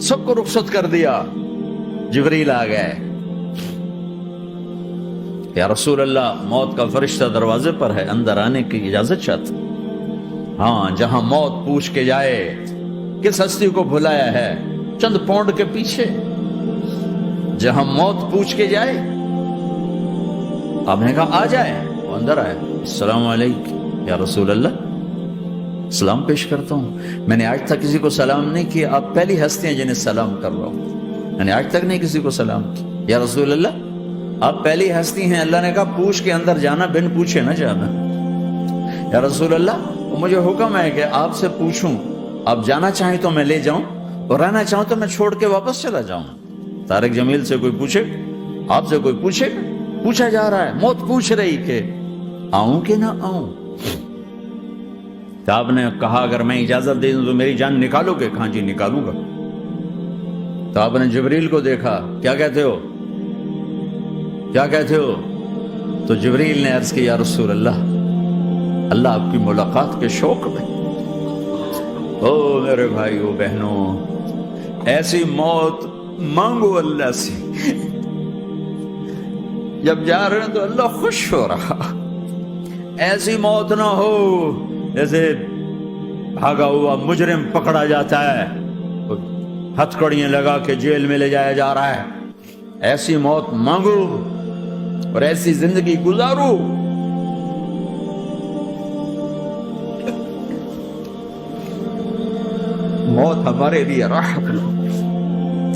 سب کو رخصت کر دیا. جبریل آ گئے. یا رسول اللہ موت کا فرشتہ دروازے پر ہے, اندر آنے کی اجازت چاہتا. ہاں, جہاں موت پوچھ کے جائے کس ہستی کو بھلایا ہے چند پونڈ کے پیچھے, جہاں موت پوچھ کے جائے. آپ نے کہا آ جائے, وہ اندر آئے. السلام علیکم یا رسول اللہ, سلام پیش کرتا ہوں. میں نے آج تک کسی کو سلام نہیں کیا, آپ پہلی ہستی ہیں جنہیں سلام کر رہا ہوں. میں نے آج تک نہیں کسی کو سلام کیا. یا رسول اللہ آپ پہلی ہستی ہیں, اللہ نے کہا پوچھ کے اندر جانا, بن پوچھے نہ جانا. یا رسول اللہ مجھے حکم ہے کہ آپ سے پوچھوں, آپ جانا چاہیں تو میں لے جاؤں, اور رہنا چاہوں تو میں چھوڑ کے واپس چلا جاؤں. طارق جمیل سے کوئی پوچھے, آپ سے کوئی پوچھے, پوچھا جا رہا ہے, موت پوچھ رہی کہ آؤں کہ نہ آؤں. تو آپ نے کہا اگر میں اجازت دے دوں تو میری جان نکالو گے؟ کہاں جی نکالوں گا. تو آپ نے جبریل کو دیکھا, کیا کہتے ہو, کیا کہتے ہو؟ تو جبریل نے عرض کی یا رسول اللہ اللہ آپ کی ملاقات کے شوق میں. او میرے بھائیو بہنوں, ایسی موت مانگو اللہ سے, جب جا رہے ہیں تو اللہ خوش ہو رہا. ایسی موت نہ ہو جیسے بھاگا ہوا مجرم پکڑا جاتا ہے, ہتھکڑیاں لگا کے جیل میں لے جایا جا رہا ہے. ایسی موت مانگو اور ایسی زندگی گزارو. موت ہمارے لیے راحت,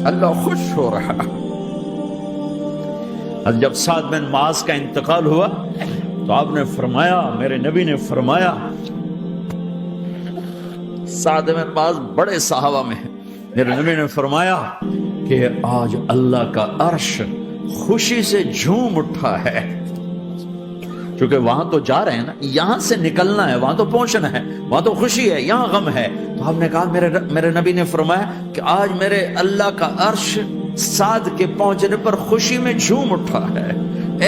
اللہ خوش ہو رہا. اور جب سعد بن معاذ کا انتقال ہوا تو آپ نے فرمایا, میرے نبی نے فرمایا, سعد بن معاذ بڑے صحابہ میں ہیں, میرے نبی نے فرمایا کہ آج اللہ کا عرش خوشی سے جھوم اٹھا ہے. کیونکہ وہاں تو جا رہے ہیں نا, یہاں سے نکلنا ہے, وہاں تو پہنچنا ہے, وہاں تو خوشی ہے, یہاں غم ہے. تو آپ نے کہا, میرے نبی نے فرمایا کہ آج میرے اللہ کا عرش سعد کے پہنچنے پر خوشی میں جھوم اٹھا ہے.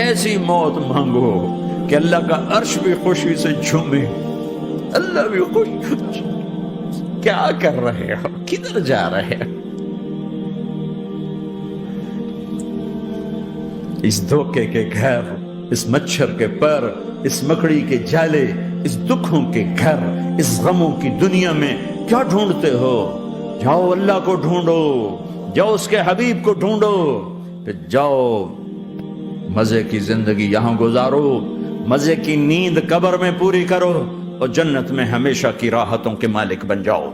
ایسی موت مانگو کہ اللہ کا عرش بھی خوشی سے جھومے, اللہ بھی خوش. کیا کر رہے ہو, کدھر جا رہے ہو؟ اس دھوکے کے گھر, اس مچھر کے پر, اس مکڑی کے جالے, اس دکھوں کے گھر, اس غموں کی دنیا میں کیا ڈھونڈتے ہو؟ جاؤ اللہ کو ڈھونڈو, جاؤ اس کے حبیب کو ڈھونڈو, پھر جاؤ مزے کی زندگی یہاں گزارو, مزے کی نیند قبر میں پوری کرو, اور جنت میں ہمیشہ کی راحتوں کے مالک بن جاؤ.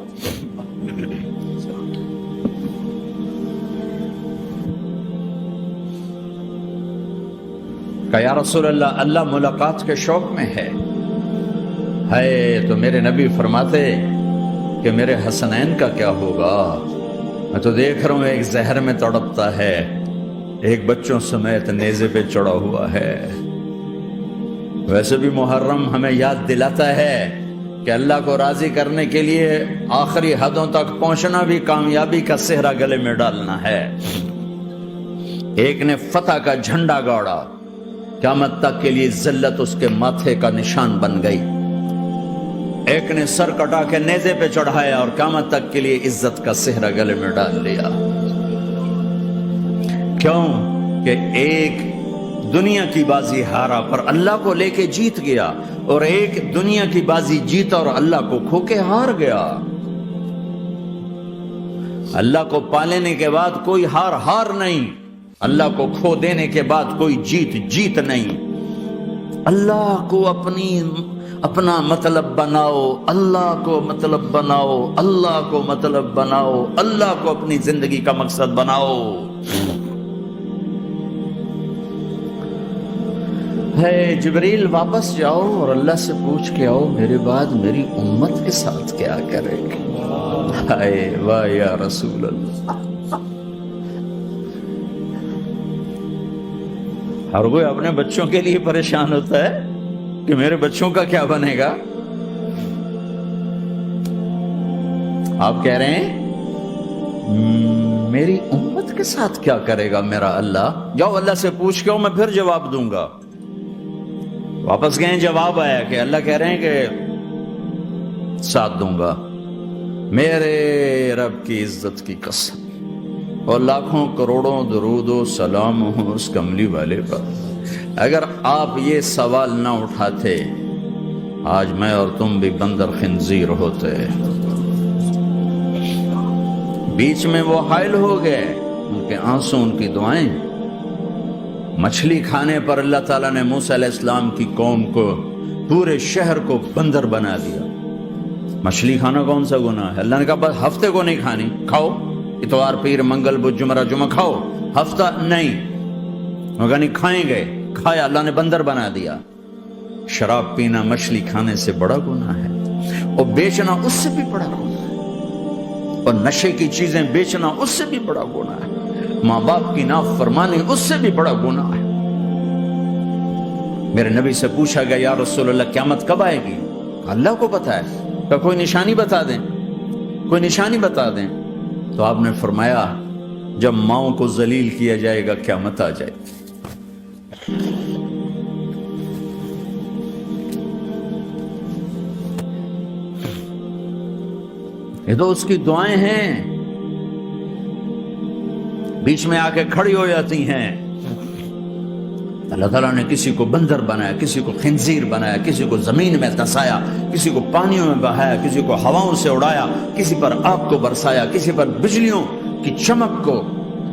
کہ یا رسول اللہ اللہ ملاقات کے شوق میں ہے. تو میرے نبی فرماتے کہ میرے حسنین کا کیا ہوگا؟ میں تو دیکھ رہا ہوں ایک زہر میں تڑپتا ہے, ایک بچوں سمیت نیزے پہ چڑھا ہوا ہے. ویسے بھی محرم ہمیں یاد دلاتا ہے کہ اللہ کو راضی کرنے کے لیے آخری حدوں تک پہنچنا بھی کامیابی کا صحرا گلے میں ڈالنا ہے. ایک نے فتح کا جھنڈا گاڑا, قیامت تک کے لیے ذلت اس کے ماتھے کا نشان بن گئی. ایک نے سر کٹا کے نیزے پہ چڑھایا اور قیامت تک کے لیے عزت کا صحرا گلے میں ڈال لیا. کیوں کہ ایک دنیا کی بازی ہارا پر اللہ کو لے کے جیت گیا, اور ایک دنیا کی بازی جیتا اور اللہ کو کھو کے ہار گیا. اللہ کو پا لینے کے بعد کوئی ہار نہیں, اللہ کو کھو دینے کے بعد کوئی جیت نہیں. اللہ کو اپنا مطلب بناؤ, اللہ کو مطلب بناؤ, اللہ کو مطلب بناؤ, اللہ کو اپنی زندگی کا مقصد بناؤ. جبریل واپس جاؤ اور اللہ سے پوچھ کے آؤ میرے بعد میری امت کے ساتھ کیا کرے گی. واہ یا رسول اللہ. ہر کوئی اپنے بچوں کے لیے پریشان ہوتا ہے کہ میرے بچوں کا کیا بنے گا. آپ کہہ رہے ہیں میری امت کے ساتھ کیا کرے گا میرا اللہ. جاؤ اللہ سے پوچھ کے آؤ, میں پھر جواب دوں گا. واپس گئے, جواب آیا کہ اللہ کہہ رہے ہیں کہ ساتھ دوں گا. میرے رب کی عزت کی قسم, اور لاکھوں کروڑوں درود و سلام ہوں اس کملی والے پر۔ اگر آپ یہ سوال نہ اٹھاتے آج میں اور تم بھی بندر خنزیر ہوتے۔ بیچ میں وہ حائل ہو گئے، ان کے آنسو، ان کی دعائیں۔ مچھلی کھانے پر اللہ تعالیٰ نے موسیٰ علیہ السلام کی قوم کو، پورے شہر کو بندر بنا دیا۔ مچھلی کھانا کون سا گناہ ہے؟ اللہ نے کہا بس ہفتے کو نہیں کھانی، کھاؤ اتوار پیر منگل بدھ جمعہ جمعہ کھاؤ، ہفتہ نہیں۔ مگر نہیں کھائیں گے، کھایا، اللہ نے بندر بنا دیا۔ شراب پینا مچھلی کھانے سے بڑا گناہ ہے، اور بیچنا اس سے بھی بڑا گناہ ہے، اور نشے کی چیزیں بیچنا اس سے بھی بڑا گناہ ہے، ماں باپ کی نافرمانی اس سے بھی بڑا گناہ ہے۔ میرے نبی سے پوچھا گیا یا رسول اللہ قیامت کب آئے گی؟ اللہ کو پتا ہے، کہ کوئی نشانی بتا دیں، کوئی نشانی بتا دیں۔ تو آپ نے فرمایا جب ماؤں کو ذلیل کیا جائے گا قیامت آ جائے گی۔ یہ تو اس کی دعائیں ہیں، بیچ میں آ کے کھڑی ہو جاتی ہیں۔ اللہ تعالیٰ نے کسی کو بندر بنایا، کسی کو خنزیر بنایا، کسی کو زمین میں دسایا، کسی کو پانیوں میں بہایا، کسی کو ہواؤں سے اڑایا، کسی پر آگ کو برسایا، کسی پر بجلیوں کی چمک کو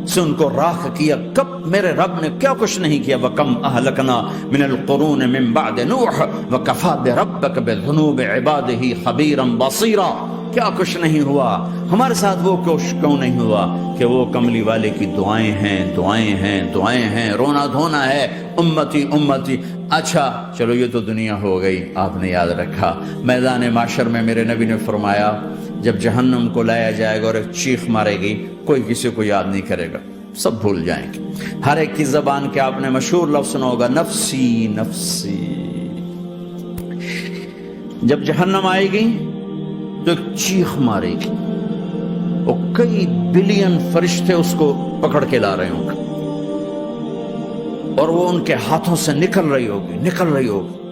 سے ان کو راکھ کیا۔ کب میرے رب نے کیا کچھ نہیں کیا۔ وَكَمْ أَهْلَكْنَا مِنَ الْقُرُونِ مِنْ بَعْدِ نُوحٍ وَكَفَى بِرَبِّكَ بِذُنُوبِ عِبَادِهِ خَبِيرًا بَصِيرًا۔ کیا کچھ نہیں ہوا ہمارے ساتھ، وہ کیوں نہیں ہوا کہ وہ کملی والے کی دعائیں ہیں، دعائیں ہیں، دعائیں ہیں، رونا دھونا ہے، امتی امتی۔ اچھا چلو یہ تو دنیا ہو گئی، آپ نے یاد رکھا میدان معاشر میں میرے نبی نے فرمایا جب جہنم کو لایا جائے گا اور ایک چیخ مارے گی، کوئی کسی کو یاد نہیں کرے گا، سب بھول جائیں گے۔ ہر ایک کی زبان کے آپ نے مشہور لفظ سنا ہوگا، نفسی نفسی۔ جب جہنم آئے گی تو ایک چیخ مارے گی، اور کئی بلین فرشتے اس کو پکڑ کے لا رہے ہوں گے، اور وہ ان کے ہاتھوں سے نکل رہی ہوگی،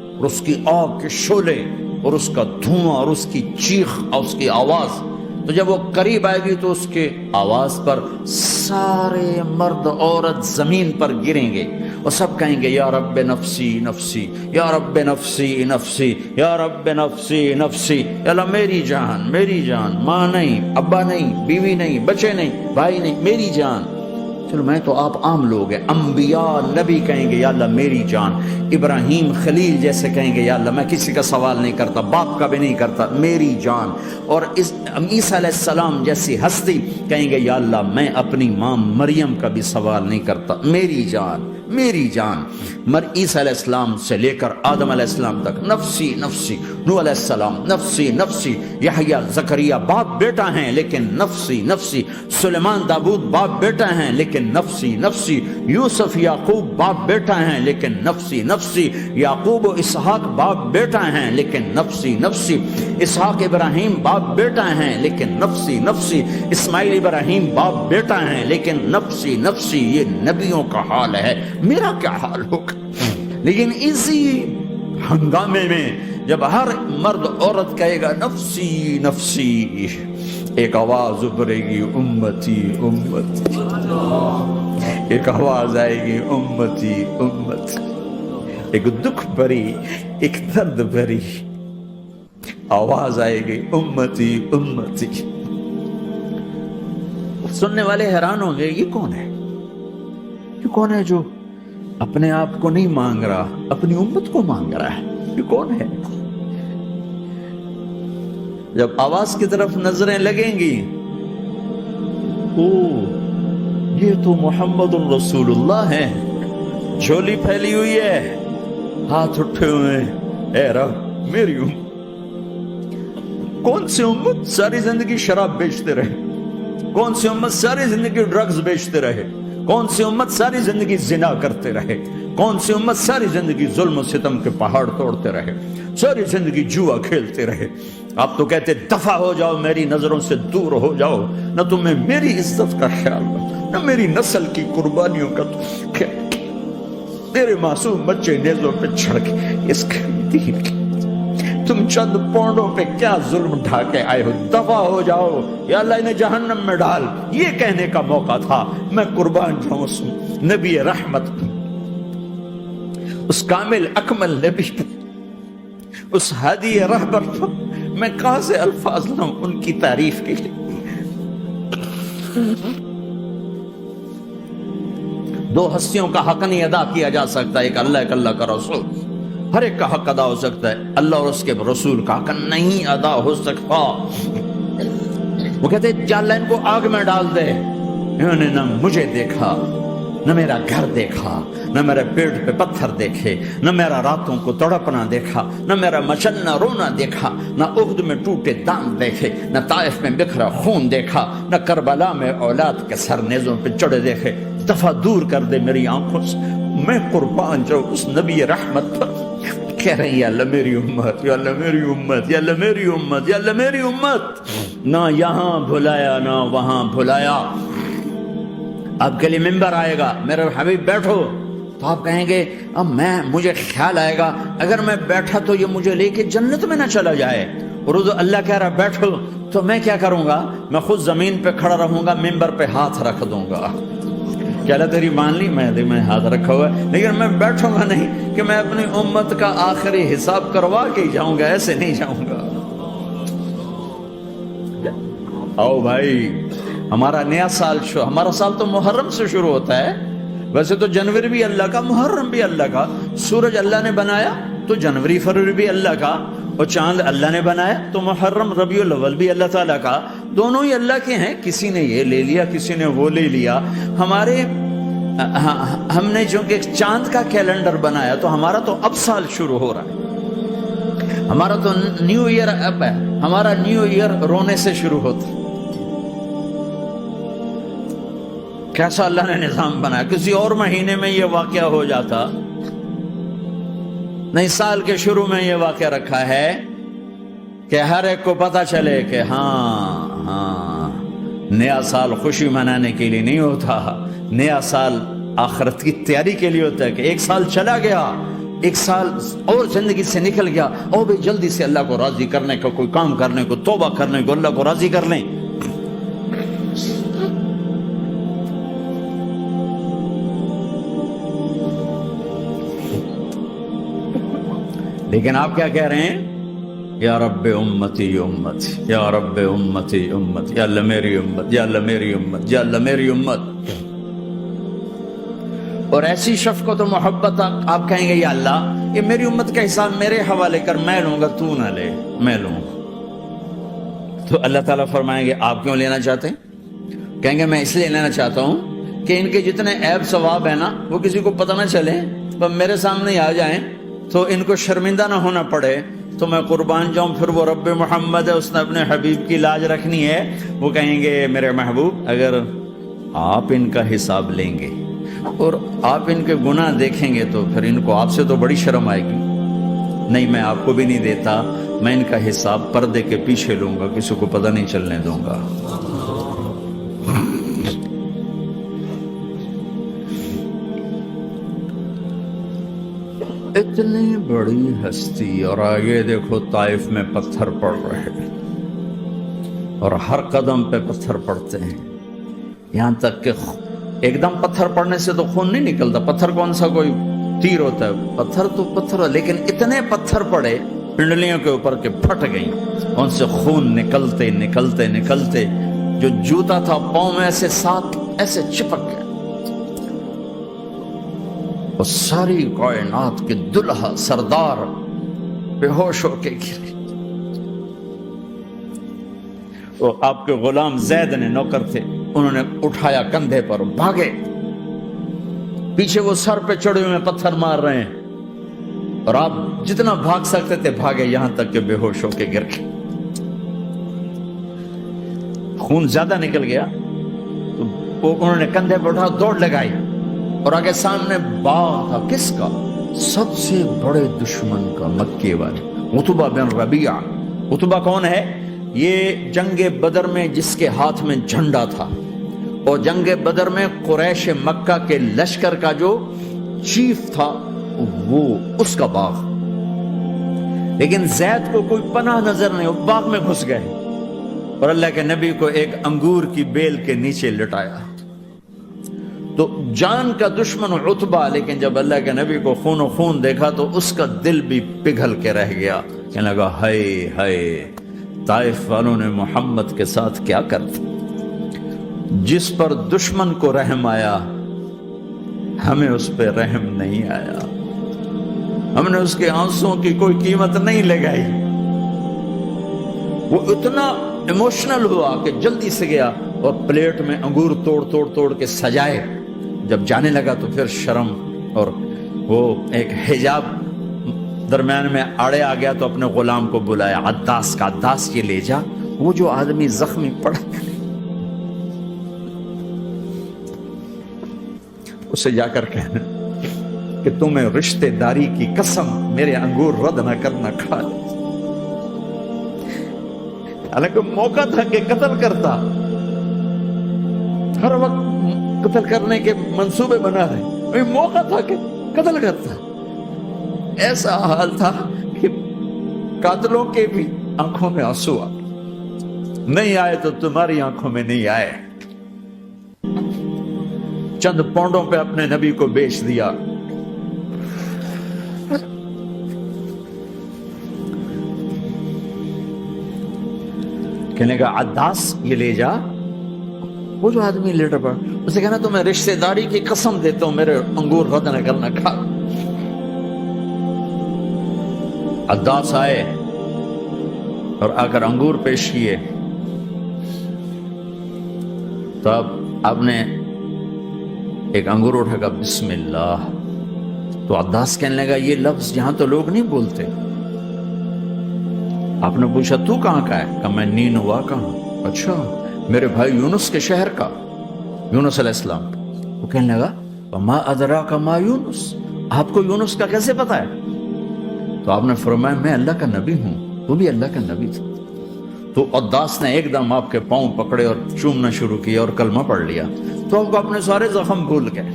اور اس کی آگ کے شعلے اور اس کا دھواں اور اس کی چیخ اور اس کی آواز۔ تو جب وہ قریب آئے گی تو اس کے آواز پر سارے مرد عورت زمین پر گریں گے، اور سب کہیں گے یا رب نفسی نفسی، یا رب نفسی نفسی، یا رب نفسی نفسی۔ یا اللہ میری جان، میری جان، ماں نہیں، ابا نہیں، بیوی نہیں، بچے نہیں، بھائی نہیں، میری جان۔ چلو میں تو آپ عام لوگ ہیں، انبیاء نبی کہیں گے یا اللہ میری جان، ابراہیم خلیل جیسے کہیں گے یا اللہ میں کسی کا سوال نہیں کرتا، باپ کا بھی نہیں کرتا، میری جان۔ اور عیسیٰ علیہ السلام جیسی ہستی کہیں گے یا اللہ میں اپنی ماں مریم کا بھی سوال نہیں کرتا، میری جان، میری جان۔ عیسیٰ علیہ السلام سے لے کر آدم علیہ السلام تک نفسی نفسی، نوح علیہ السلام نفسی نفسی، یحییٰ زکریا باپ بیٹا ہیں لیکن نفسی نفسی، سلیمان داؤد باپ بیٹا ہیں لیکن نفسی نفسی، یوسف یعقوب باپ بیٹا ہیں لیکن نفسی نفسی، یعقوب و اسحاق باپ بیٹا ہیں لیکن نفسی نفسی، اسحاق ابراہیم باپ بیٹا ہیں لیکن نفسی نفسی، اسماعیل ابراہیم باپ بیٹا ہیں لیکن نفسی نفسی۔ یہ نبیوں کا حال ہے، میرا کیا حال ہوگا؟ لیکن اسی ہنگامے میں جب ہر مرد عورت کہے گا نفسی نفسی، ایک آواز ابھرے گی امتی امتی، ایک آواز آئے گی امتی امتی، ایک دکھ بھری، ایک درد بھری آواز آئے گی امتی امتی۔ سننے والے حیران ہوں گے یہ کون ہے، یہ کون ہے جو اپنے آپ کو نہیں مانگ رہا، اپنی امت کو مانگ رہا ہے، یہ کون ہے؟ جب آواز کی طرف نظریں لگیں گی، او یہ تو محمد الرسول اللہ ہے، جھولی پھیلی ہوئی ہے، ہاتھ اٹھے ہوئے، اے رب میری امت۔ کون سی امت ساری زندگی شراب بیچتے رہے، کون سی امت ساری زندگی ڈرگز بیچتے رہے، کون سی امت ساری زندگی زنا کرتے رہے، کون سی امت ساری زندگی ظلم و ستم کے پہاڑ توڑتے رہے، ساری زندگی جوا کھیلتے رہے۔ آپ تو کہتے دفع ہو جاؤ، میری نظروں سے دور ہو جاؤ، نہ تمہیں میری عزت کا خیال نہ میری نسل کی قربانیوں کا خیال، تیرے معصوم بچے نیزوں پہ چڑھ کے اس دین کی تم چند پونڈوں پہ کیا ظلم ڈھا کے آئے ہو، دفع ہو جاؤ یا اللہ انہیں جہنم میں ڈال، یہ کہنے کا موقع تھا۔ میں قربان جاؤں اس نبی رحمت، اس کامل اکمل نبی، اس ہادی رہبر پر میں کہاں سے الفاظ لاؤں ان کی تعریف کے لیے۔ دو ہستیوں کا حق نہیں ادا کیا جا سکتا، ایک اللہ، ایک اللہ کا رسول۔ ہر ایک کا حق ادا ہو سکتا ہے، اللہ اور اس کے رسول کا حق نہیں ادا ہو سکتا۔ وہ کہتے ہیں یا اللہ ان کو آگ میں ڈال دے۔ انہوں نے نہ مجھے دیکھا، نہ میرا گھر دیکھا، نہ میرے پیٹ پہ پتھر دیکھے، نہ میرا راتوں کو تڑپنا دیکھا، نہ میرا مچلنا رونا دیکھا، نہ احد میں ٹوٹے دانت دیکھے، نہ طائف میں بکھرا خون دیکھا، نہ کربلا میں اولاد کے سر نیزوں پہ چڑھے دیکھے۔ دفعہ دور کر دے میری آنکھوں سے، میں قربان جاؤں اس نبی رحمت پر۔ کہہ رہے ہیں یا اللہ میری امت، یا اللہ میری امت، یا اللہ میری امت، یا اللہ میری امت۔ نہ یہاں بھلایا نہ وہاں بھلایا۔ آپ کے لیے ممبر آئے گا، میرے حبیب بیٹھو، تو آپ کہیں گے اب مجھے خیال آئے گا اگر میں بیٹھا تو یہ مجھے لے کے جنت میں نہ چلا جائے، اور اللہ کہہ رہا بیٹھو تو میں کیا کروں گا؟ میں خود زمین پہ کھڑا رہوں گا، ممبر پہ ہاتھ رکھ دوں گا۔ کہ اللہ تیری مان لی، میں ہاتھ رکھا ہوا ہے، لیکن میں بیٹھوں گا نہیں کہ میں اپنی امت کا آخری حساب کروا کے ہی جاؤں گا، ایسے نہیں جاؤں گا۔ آؤ بھائی، ہمارا نیا سال ہمارا سال تو محرم سے شروع ہوتا ہے۔ ویسے تو جنوری بھی اللہ کا، محرم بھی اللہ کا، سورج اللہ نے بنایا تو جنوری فروری بھی اللہ کا، اور چاند اللہ نے بنایا تو محرم ربیع الاول بھی اللہ تعالیٰ کا، دونوں ہی اللہ کے ہیں۔ کسی نے یہ لے لیا، کسی نے وہ لے لیا۔ ہم نے چونکہ چاند کا کیلنڈر بنایا تو ہمارا تو اب سال شروع ہو رہا ہے، ہمارا تو نیو ایئر اب ہے، ہمارا نیو ایئر رونے سے شروع ہوتا۔ کیسا اللہ نے نظام بنایا، کسی اور مہینے میں یہ واقعہ ہو جاتا، نہیں سال کے شروع میں یہ واقعہ رکھا ہے کہ ہر ایک کو پتا چلے کہ ہاں نیا سال خوشی منانے کے لیے نہیں ہوتا، نیا سال آخرت کی تیاری کے لیے ہوتا ہے کہ ایک سال چلا گیا، ایک سال اور زندگی سے نکل گیا، اور بھی جلدی سے اللہ کو راضی کرنے کا کوئی کام کرنے کو، توبہ کرنے کو، اللہ کو راضی کر لیں۔ لیکن آپ کیا کہہ رہے ہیں؟ یا رب امتی امت، یا رب امتی امت، یا اللہ میری امت، یا اللہ میری امت، یا اللہ میری امت۔ اور ایسی شفقت و محبت آپ کہیں گے یا اللہ یہ میری امت کا حساب میرے حوالے کر، میں لوں گا، تو نہ لے، میں لوں گا۔ تو اللہ تعالیٰ فرمائیں گے آپ کیوں لینا چاہتے ہیں؟ کہیں گے میں اس لیے لینا چاہتا ہوں کہ ان کے جتنے عیب ثواب ہیں نا وہ کسی کو پتہ نہ چلے، تو میرے سامنے آ جائیں تو ان کو شرمندہ نہ ہونا پڑے، تو میں قربان جاؤں۔ پھر وہ رب محمد ہے، اس نے اپنے حبیب کی لاج رکھنی ہے، وہ کہیں گے میرے محبوب اگر آپ ان کا حساب لیں گے اور آپ ان کے گناہ دیکھیں گے تو پھر ان کو آپ سے تو بڑی شرم آئے گی، نہیں میں آپ کو بھی نہیں دیتا، میں ان کا حساب پردے کے پیچھے لوں گا، کسی کو پتہ نہیں چلنے دوں گا۔ اتنی بڑی ہستی، اور آگے دیکھو طائف میں پتھر پڑ رہے ہیں، اور ہر قدم پہ پتھر پڑتے ہیں، یہاں تک کہ ایک دم پتھر پڑنے سے تو خون نہیں نکلتا، پتھر کون سا کوئی تیر ہوتا ہے، پتھر تو پتھر، لیکن اتنے پتھر پڑے پنڈلیوں کے اوپر کے پھٹ گئیں، ان سے خون نکلتے نکلتے نکلتے جو جوتا تھا پاؤں میں ایسے ساتھ ایسے چپک گیا، اور ساری کائنات کے دلہا سردار بے ہوش ہو کے گرے۔ وہ آپ کے غلام زید نے نوکر تھے، انہوں نے اٹھایا کندھے پر، بھاگے، پیچھے وہ سر پہ چڑھے ہوئے پتھر مار رہے ہیں، اور آپ جتنا بھاگ سکتے تھے بھاگے، یہاں تک کہ بے ہوش ہو کے گر گئے۔ خون زیادہ نکل گیا تو انہوں نے کندھے پہ اٹھا دوڑ لگائی، اور آگے سامنے باغ تھا، کس کا؟ سب سے بڑے دشمن کا، مکے والے عتبہ بن ربیعہ۔ عتبہ کون ہے؟ یہ جنگ بدر میں جس کے ہاتھ میں جھنڈا تھا، اور جنگ بدر میں قریش مکہ کے لشکر کا جو چیف تھا وہ اس کا باغ۔ لیکن زید کو کوئی پناہ نظر نہیں، وہ باغ میں گھس گئے اور اللہ کے نبی کو ایک انگور کی بیل کے نیچے لٹایا. تو جان کا دشمن عتبہ، لیکن جب اللہ کے نبی کو خون و خون دیکھا تو اس کا دل بھی پگھل کے رہ گیا. کہنے لگا ہائے ہائے، طائف والوں نے محمد کے ساتھ کیا کر دیا. جس پر دشمن کو رحم آیا ہمیں اس پہ رحم نہیں آیا، ہم نے اس کے آنسوں کی کوئی قیمت نہیں لگائی. وہ اتنا ایموشنل ہوا کہ جلدی سے گیا اور پلیٹ میں انگور توڑ کے سجائے. جب جانے لگا تو پھر شرم اور وہ ایک حجاب درمیان میں آڑے آ گیا تو اپنے غلام کو بلایا، عداس کا، عداس یہ لے جا وہ جو آدمی زخمی پڑا اسے جا کر کہنا کہ تمہیں رشتے داری کی قسم میرے انگور رد نہ کرنا، کھا لے. حالانکہ موقع تھا کہ قتل کرتا، ہر وقت قتل کرنے کے منصوبے بنا رہے، موقع تھا کہ قتل کرتا. ایسا حال تھا کہ قاتلوں کے بھی آنکھوں میں آنسو آ نہیں آئے تو تمہاری آنکھوں میں نہیں آئے. چند پونڈوں پہ اپنے نبی کو بیچ دیا. کہنے کا عداس یہ لے جا، وہ جو آدمی لیٹر پر اسے کہنا تو میں رشتہ داری کی قسم دیتا ہوں میرے انگور رد نہ کرنا، کھا. عداس آئے اور آ کر انگور پیش کیے. تو اب آپ نے ایک انگور اٹھا کر بسم اللہ. تو عداس کہنے لگا یہ لفظ یہاں تو لوگ نہیں بولتے. آپ نے پوچھا تو کہاں کا ہے؟ کہ میں نینوا کا ہوں. اچھا، میرے بھائی یونس کے شہر کا، یونس علیہ السلام. وہ کہنے لگا وما ادراک ما یونس، آپ کو یونس کا کیسے پتا ہے؟ تو آپ نے فرمایا میں اللہ کا نبی ہوں، وہ بھی اللہ کا نبی تھا. تو عداس نے ایک دم آپ کے پاؤں پکڑے اور چومنا شروع کیا اور کلمہ پڑھ لیا. تو آپ کو اپنے سارے زخم بھول گئے.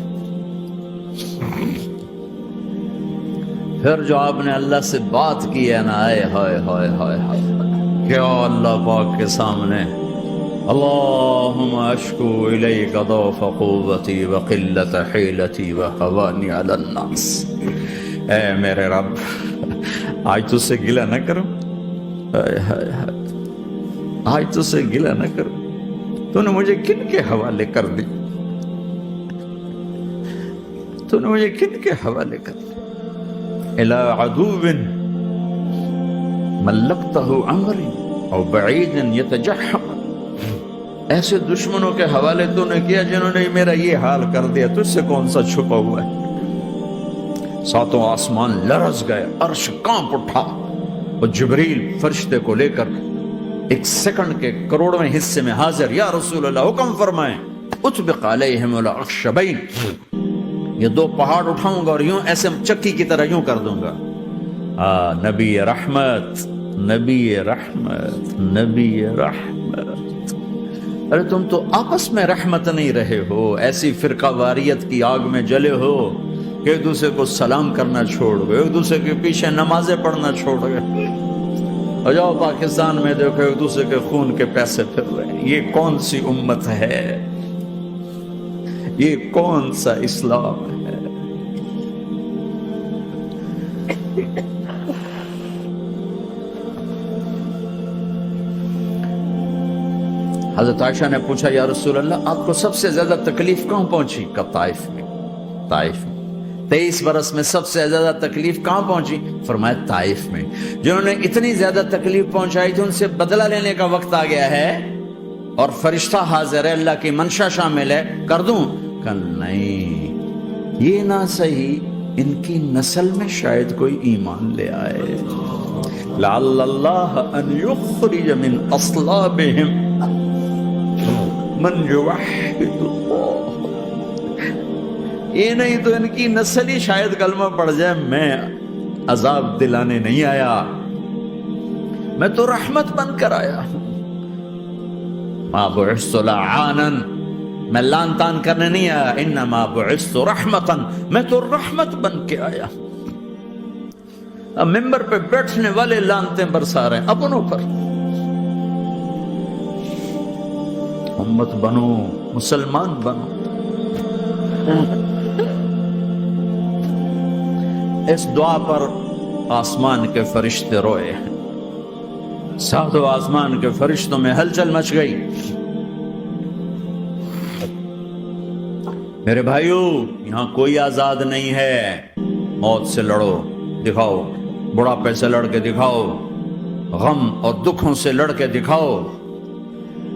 پھر جو آپ نے اللہ سے بات کی ہے نا، آئے ہائے ہائے ہائے ہائے، کیا اللہ پاک کے سامنے اللہم اشکو الیک ضعف قوتی وقلت حیلتی وہوانی علی الناس. اے میرے رب، آج تجھ سے گلہ نہ کروں، آج تجھ سے گلہ نہ کروں. تو نے مجھے کن کے حوالے کر دی، تو نے مجھے کن کے حوالے کر دی. الى عدو ملکتہ عمری او بعید یتجحم، ایسے دشمنوں کے حوالے تو نے کیا جنہوں نے میرا یہ حال کر دیا. تجھ سے کون سا چھپا ہوا ہے؟ ساتوں آسمان لرز گئے، عرش کانپ اٹھا اور جبریل فرشتے کو لے کر ایک سیکنڈ کے کروڑویں حصے میں حاضر. یا رسول اللہ حکم فرمائیں اطبق علیہم الاخشبین، یہ دو پہاڑ اٹھاؤں گا اور یوں ایسے چکی کی طرح یوں کر دوں گا. نبی رحمت، نبی رحمت، نبی رحمت. ارے تم تو آپس میں رحمت نہیں رہے ہو، ایسی فرقہ واریت کی آگ میں جلے ہو کہ ایک دوسرے کو سلام کرنا چھوڑ گئے، ایک دوسرے کے پیچھے نمازیں پڑھنا چھوڑ گئے. اور جاؤ پاکستان میں دیکھو ایک دوسرے کے خون کے پیسے پھر رہے ہیں. یہ کون سی امت ہے؟ یہ کون سا اسلام ہے؟ حضرت عائشہ نے پوچھا یا رسول اللہ آپ کو سب سے زیادہ تکلیف کہاں پہنچی؟ کہ طائف میں. طائف میں 23 برس میں سب سے زیادہ تکلیف کہاں پہنچی؟ فرمایا طائف میں. جنہوں نے اتنی زیادہ تکلیف پہنچائی تھی ان سے بدلہ لینے کا وقت آ گیا ہے اور فرشتہ حاضر ہے، اللہ کی منشا شامل ہے، کر دوں؟ کہ نہیں، یہ نہ صحیح، ان کی نسل میں شاید کوئی ایمان لے آئے. لعل اللہ ان یخرج من اصلابہم من یوحد اللہ. یہ نہیں تو ان کی نسل ہی شاید کلمہ پڑھ جائے. میں عذاب دلانے نہیں آیا، میں تو رحمت بن کر آیا ہوں. ما بعثت لعانا، میں لان تان کرنے نہیں آیا. انما بعثت رحمتا، میں تو رحمت بن کے آیا. اب ممبر پہ بیٹھنے والے لانتیں برسا رہے ہیں اپنوں پر. امت بنو، مسلمان بنو. اس دعا پر آسمان کے فرشتے روئے، ساتوں آسمان کے فرشتوں میں ہلچل مچ گئی. میرے بھائیو، یہاں کوئی آزاد نہیں ہے. موت سے لڑو، دکھاؤ. بڑھاپے سے لڑ کے دکھاؤ. غم اور دکھوں سے لڑ کے دکھاؤ.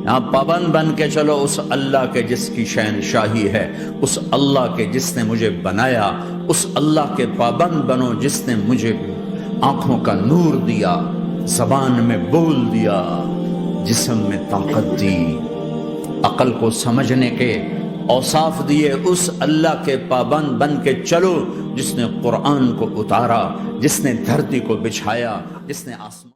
یہاں پابند بن کے چلو اس اللہ کے جس کی شہنشاہی ہے، اس اللہ کے جس نے مجھے بنایا. اس اللہ کے پابند بنو جس نے مجھے آنکھوں کا نور دیا، زبان میں بول دیا، جسم میں طاقت دی، عقل کو سمجھنے کے اوصاف دیے. اس اللہ کے پابند بن کے چلو جس نے قرآن کو اتارا، جس نے دھرتی کو بچھایا، جس نے آسمان